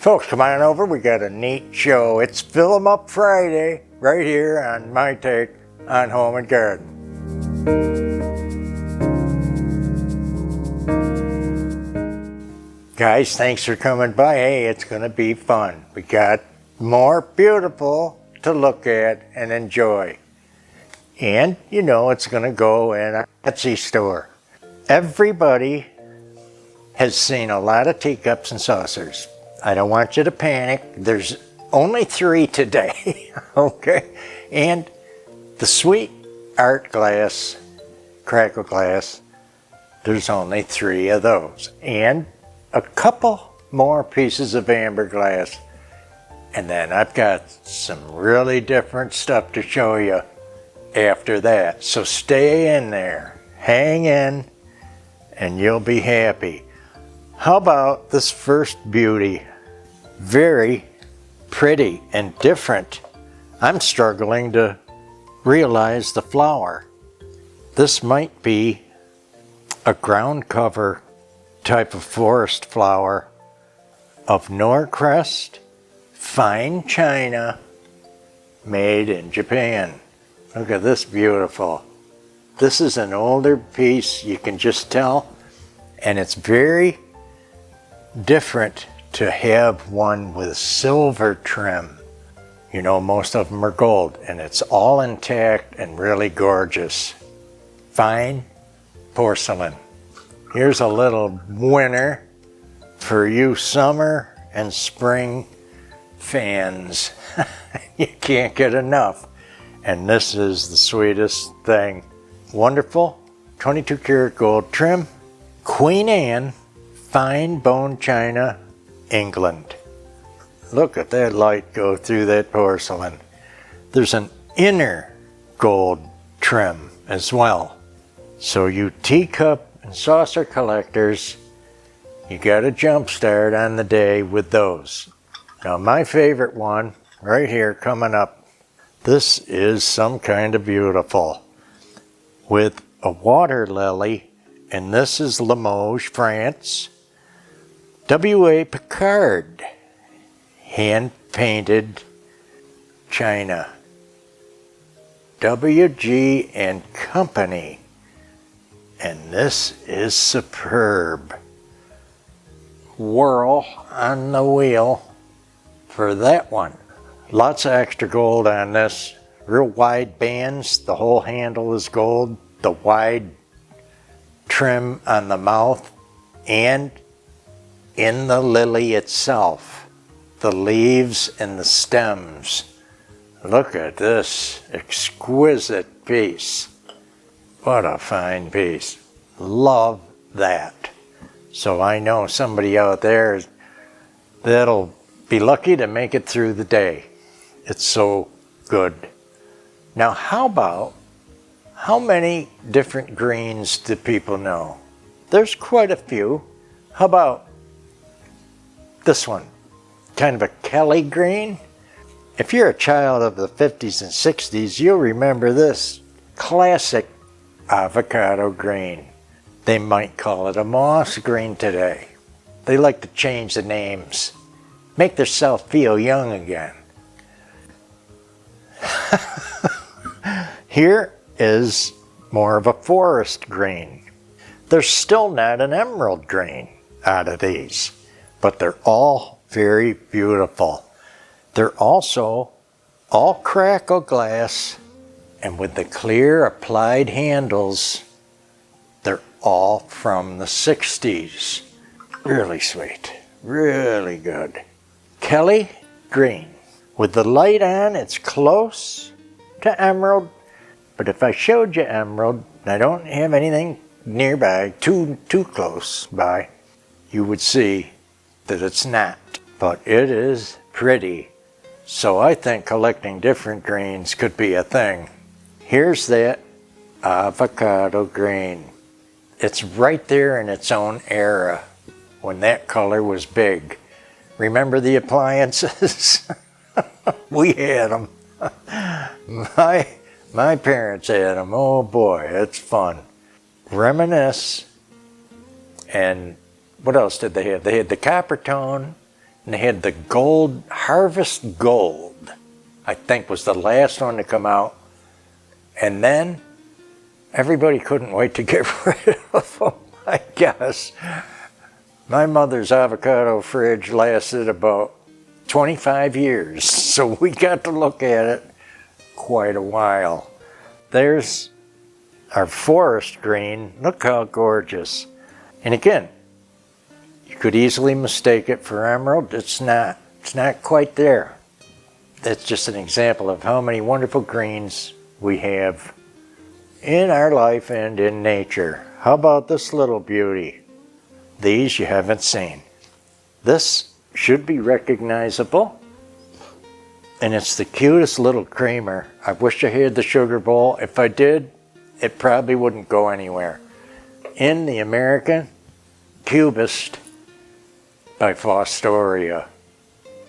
Folks, come on over. We got a neat show. It's Fill 'em Up Friday right here on My Take on Home and Garden. Guys, thanks for coming by. Hey, it's going to be fun. We got more beautiful to look at and enjoy. And, you know, it's going to go in a Etsy store. Everybody has seen a lot of teacups and saucers. I don't want you to panic. There's only 3 today, okay? And the sweet art glass, crackle glass, there's only 3 of those. And a couple more pieces of amber glass. And then I've got some really different stuff to show you after that. So stay in there, hang in, and you'll be happy. How about this first beauty? Very pretty and different. I'm struggling to realize the flower. This might be a ground cover type of forest flower of Norcrest, fine china, made in Japan. Look at this beautiful. This is an older piece, you can just tell, and it's very different to have one with silver trim. You know, most of them are gold, and it's all intact and really gorgeous. Fine porcelain. Here's a little winner for you summer and spring fans. You can't get enough. And this is the sweetest thing. Wonderful 22 karat gold trim. Queen Anne, fine bone china, England. Look at that light go through that porcelain. There's an inner gold trim as well. So you teacup and saucer collectors, you got a jump start on the day with those. Now my favorite one right here coming up, this is some kind of beautiful with a water lily, and this is Limoges, France. W.A. Picard, hand painted china. W.G. and Company. And this is superb. Whirl on the wheel for that one. Lots of extra gold on this. Real wide bands. The whole handle is gold. The wide trim on the mouth. And in the lily itself. The leaves and the stems. Look at this exquisite piece. What a fine piece. Love that. So I know somebody out there that'll be lucky to make it through the day. It's so good. Now how many different greens do people know? There's quite a few. How about this one? Kind of a Kelly green. If you're a child of the 50s and 60s, you'll remember this classic avocado green. They might call it a moss green today. They like to change the names, make themselves feel young again. Here is more of a forest green. There's still not an emerald green out of these, but they're all very beautiful. They're also all crackle glass, and with the clear applied handles, they're all from the 60s. Really sweet, really good. Kelly green. With the light on, it's close to emerald, but if I showed you emerald, and I don't have anything nearby, too close by, you would see that it's not. But it is pretty. So I think collecting different greens could be a thing. Here's that avocado green. It's right there in its own era when that color was big. Remember the appliances? We had them. My parents had them. Oh boy, it's fun. Reminisce. And what else did they have? They had the copper tone and they had the gold, Harvest Gold, I think was the last one to come out. And then everybody couldn't wait to get rid of them, I guess. My mother's avocado fridge lasted about 25 years, so we got to look at it quite a while. There's our forest green. Look how gorgeous. And again, you could easily mistake it for emerald. It's not quite there. That's just an example of how many wonderful greens we have in our life and in nature. How about this little beauty? These you haven't seen. This should be recognizable, and it's the cutest little creamer. I wish I had the sugar bowl. If I did, it probably wouldn't go anywhere. In the American Cubist by Fostoria.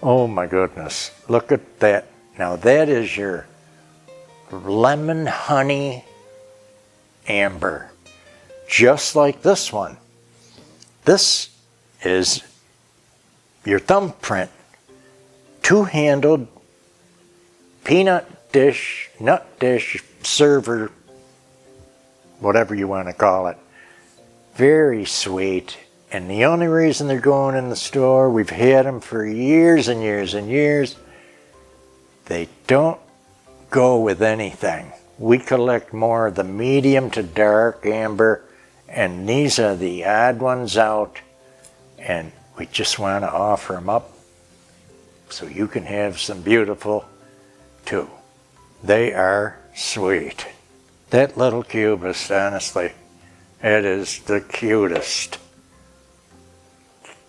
Oh my goodness, look at that. Now that is your lemon honey amber, just like this one. This is your thumbprint, two-handled peanut dish, nut dish, server, whatever you want to call it. Very sweet. And the only reason they're going in the store, we've had them for years and years and years, they don't go with anything. We collect more of the medium to dark amber, and these are the odd ones out, and we just want to offer them up so you can have some beautiful too. They are sweet. That little cubist, honestly, it is the cutest.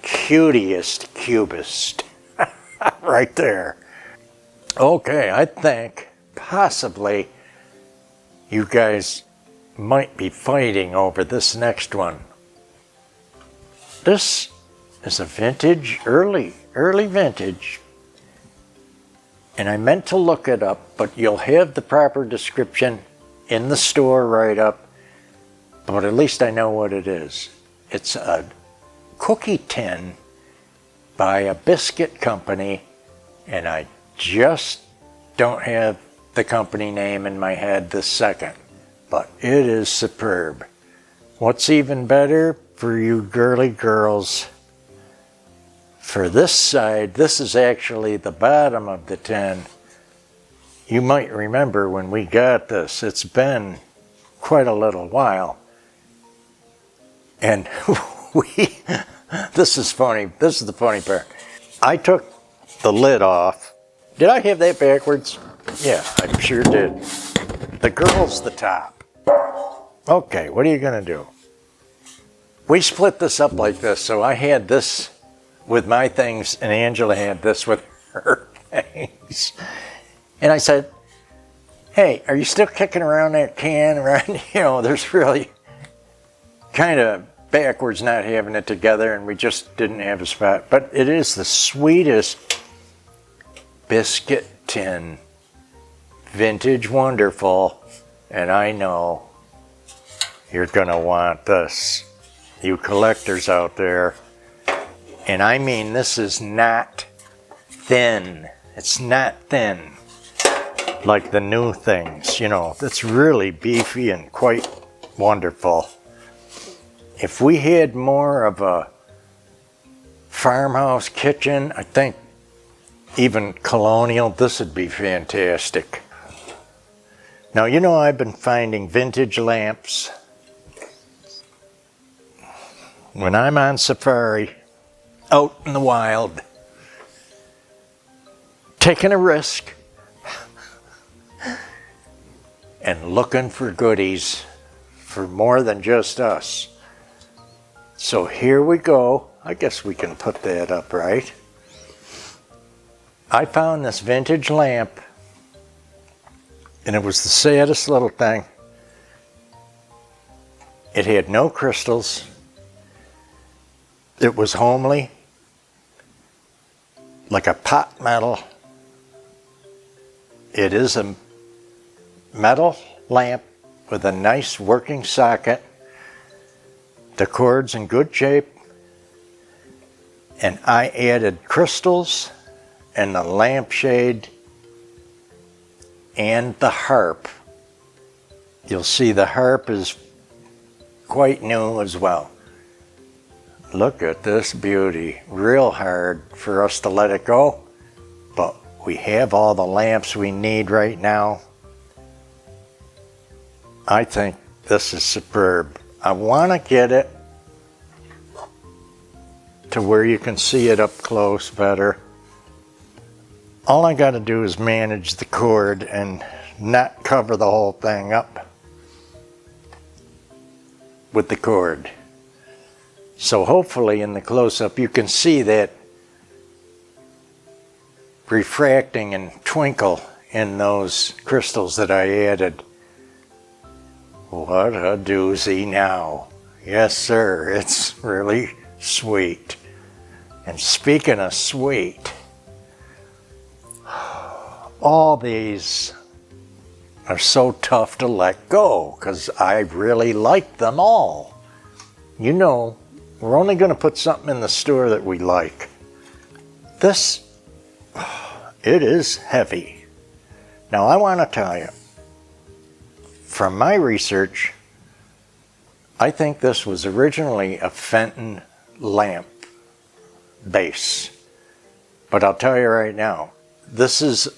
Cutiest cubist. Right there. Okay, I think possibly you guys might be fighting over this next one. This is a vintage, early vintage. And I meant to look it up, but you'll have the proper description in the store right up. But at least I know what it is. It's a cookie tin by a biscuit company, and I just don't have the company name in my head this second, but it is superb. What's even better for you girly girls, for this side, this is actually the bottom of the tin. You might remember when we got this, it's been quite a little while, and this is funny. This is the funny part. I took the lid off. Did I have that backwards? Yeah, I sure did. The girl's the top. Okay, what are you gonna do? We split this up like this, so I had this with my things, and Angela had this with her things. And I said, hey, are you still kicking around that can? You know, there's really kind of backwards not having it together, and we just didn't have a spot. But it is the sweetest biscuit tin, vintage wonderful, and I know you're gonna want this, you collectors out there. And I mean, this is not thin. It's not thin like the new things, you know. It's really beefy and quite wonderful. If we had more of a farmhouse kitchen, I think even colonial, this would be fantastic. Now, you know, I've been finding vintage lamps. When I'm on safari, out in the wild, taking a risk, and looking for goodies for more than just us. So here we go. I guess we can put that up, right? I found this vintage lamp, and it was the saddest little thing. It had no crystals. It was homely, like a pot metal. It is a metal lamp with a nice working socket. The cord's in good shape. and I added crystals and the lampshade and the harp. You'll see the harp is quite new as well. Look at this beauty. Real hard for us to let it go, but we have all the lamps we need right now. I think this is superb. I want to get it to where you can see it up close better. All I got to do is manage the cord and not cover the whole thing up with the cord. So hopefully in the close-up you can see that refracting and twinkle in those crystals that I added. What a doozy now. Yes sir, it's really sweet. And speaking of sweet, all these are so tough to let go because I really like them all. You know, we're only going to put something in the store that we like. This, it is heavy. Now I want to tell you, from my research, I think this was originally a Fenton lamp base. But I'll tell you right now, this is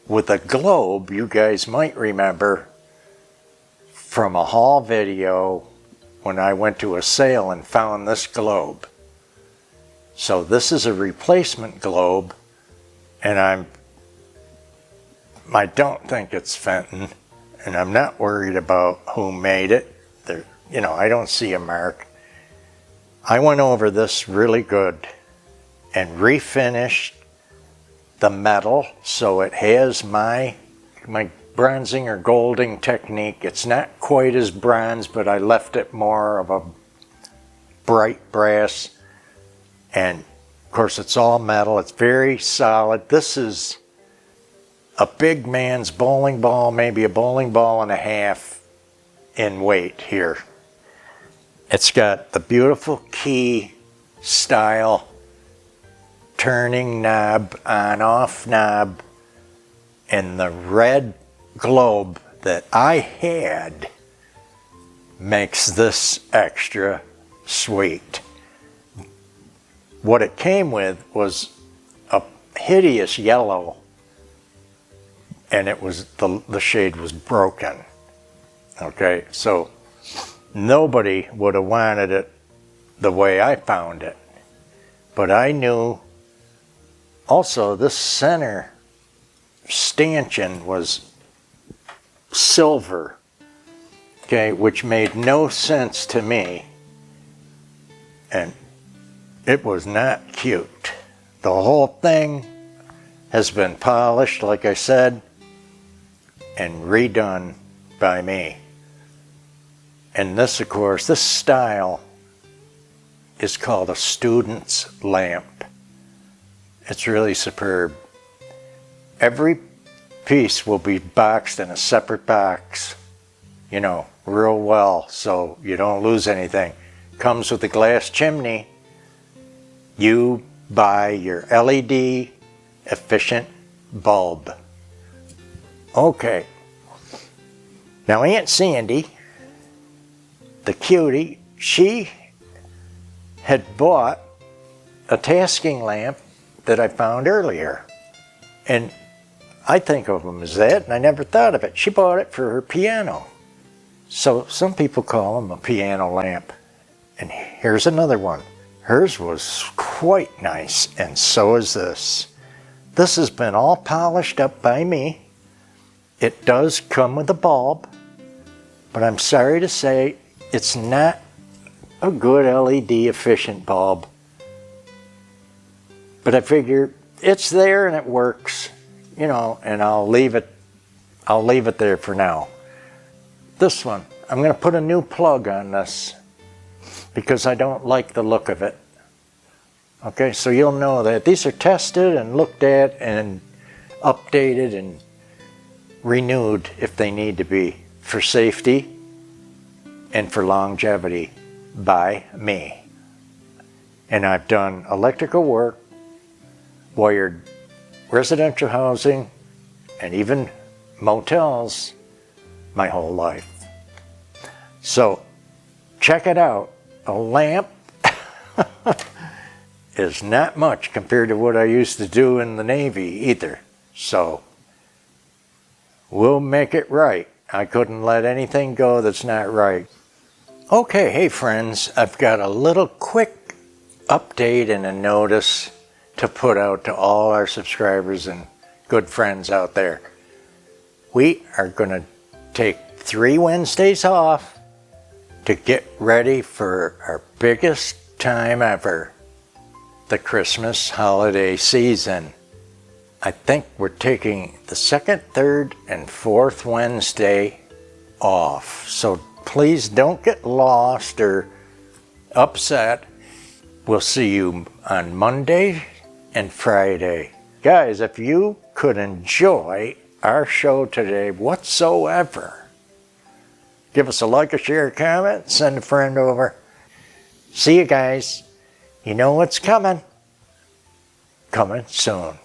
with a globe. You guys might remember from a haul video when I went to a sale and found this globe. So this is a replacement globe, and I don't think it's Fenton, and I'm not worried about who made it. You know, I don't see a mark. I went over this really good and refinished the metal so it has my bronzing or golding technique. It's not quite as bronze, but I left it more of a bright brass. And of course it's all metal. It's very solid. This is a big man's bowling ball, maybe a bowling ball and a half in weight here. It's got the beautiful key style turning knob, on off knob, and the red globe that I had makes this extra sweet. What it came with was a hideous yellow, and it was the shade was broken. Okay, so nobody would have wanted it the way I found it, but I knew also this center stanchion was silver, okay, which made no sense to me, and it was not cute. The whole thing has been polished, like I said, and redone by me. And this, of course, this style is called a student's lamp. It's really superb. Every piece will be boxed in a separate box, you know, real well, so you don't lose anything. Comes with a glass chimney. You buy your LED efficient bulb. Okay. Now Aunt Sandy, the cutie, she had bought a tasking lamp that I found earlier. And I think of them as that, and I never thought of it. She bought it for her piano. So some people call them a piano lamp. And here's another one. Hers was quite nice, and so is this. This has been all polished up by me. It does come with a bulb, but I'm sorry to say it's not a good LED efficient bulb. But I figure it's there and it works, you know, and I'll leave it there for now. This one, I'm going to put a new plug on this because I don't like the look of it. Okay, so you'll know that these are tested and looked at and updated and renewed if they need to be for safety and for longevity by me. And I've done electrical work, wired residential housing, and even motels my whole life. So check it out. A lamp is not much compared to what I used to do in the Navy either. So we'll make it right. I couldn't let anything go that's not right. Okay, hey friends, I've got a little quick update and a notice to put out to all our subscribers and good friends out there. We are going to take 3 Wednesdays off to get ready for our biggest time ever, the Christmas holiday season. I think we're taking the 2nd, 3rd, and 4th Wednesday off. So please don't get lost or upset. We'll see you on Monday and Friday. Guys, if you could enjoy our show today whatsoever, give us a like, a share, a comment, send a friend over. See you guys. You know what's coming. Coming soon.